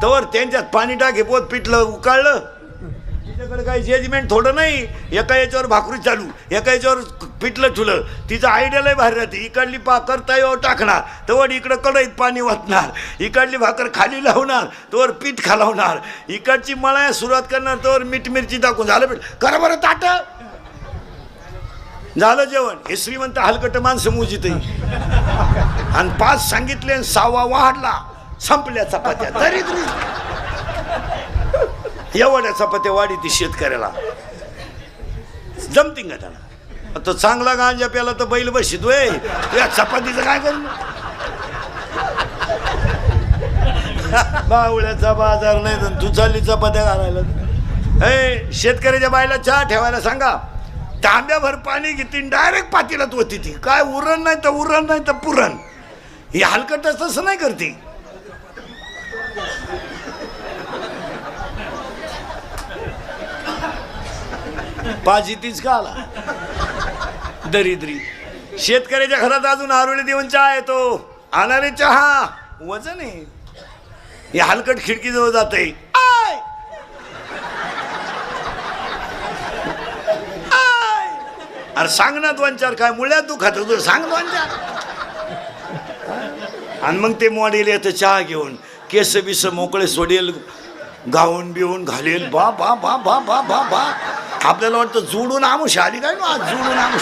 तवर त्यांच्यात पाणी टाके पोत पिटलं उकाळलं. तिच्याकडे काही जजमेंट थोडं नाही, एका याच्यावर भाकरी चालू, एका याच्यावर पिटलं ठुलं. तिचं आयडिया लय भारी राहते. इकडली करता येऊ टाकणार, तवर इकडं कढईत पाणी वाटणार, इकडली भाकर खाली लावणार, तवर पीठ खालावणार, इकडची मळाया सुरुवात करणार, तवर मीठ मिरची टाकून झालं पीठ. करा बरं ताट, झालं जेवण. हे श्रीमंत हलकट माणसं मुजित आणि 5 सांगितले आणि 6वा वाढला, संपल्या चपात्या. तरी एवढ्या चपात्या वाढी ती शेतकऱ्याला जमती का त्याला? तो चांगला गांजा प्याला तर बैल बसितोय, तुझ्या चपातीचं काय करू? बावळ्याचा बाजार नाही तर तू चालली चपात्या घालायला. हे शेतकऱ्याच्या बायला चहा ठेवायला सांगा, तांब्याभर पाणी घेतील डायरेक्ट पातीलात होती ती. काय उरण नाही तर पुरण. ही हलकटच तसं नाही करते. पाजी तीच का आला दरिद्री. शेतकऱ्याच्या घरात अजून आरोळी देऊन चहा येतो, आणारे चहा वजन आहे. हे हलकट खिडकीजवळ जाते, अरे सांग ना 2-4 काय मुळ्यात दुखात तुझं, सांग 2-4. आणि मग ते मॉडेल येतं चहा घेऊन, केस बिस मोकळे सोडेल, गाऊन बिवून घालेल. बा बा बा बा बा बा बा. आपल्याला वाटतं जोडून आमुष आली काय ना, आज जोडून आमुष.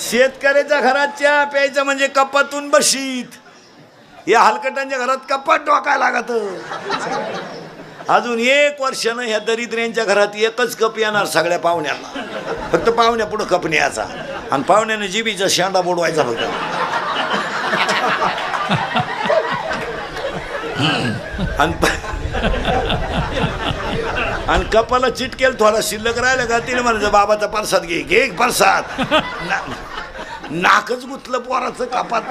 शेतकऱ्याच्या घरात चहा प्यायचं म्हणजे कपातून बशीत. या हलकटांच्या घरात कपात डोकायला लागत. अजून 1 वर्षानं ह्या दरिद्र्यांच्या घरात एकच कप येणार सगळ्या पाहुण्यांना. फक्त पाहुण्या पुढं कप न्यायचा आणि पाहुण्याने जिबीचा शेंडा बोडवायचा फक्त. आणि कपाला चिटकेल थोडा शिल्लक राहिला का तिने म्हणायचं बाबाचा प्रसाद घे, घे प्रसाद. नाकच गुतलं पोराचं कपात.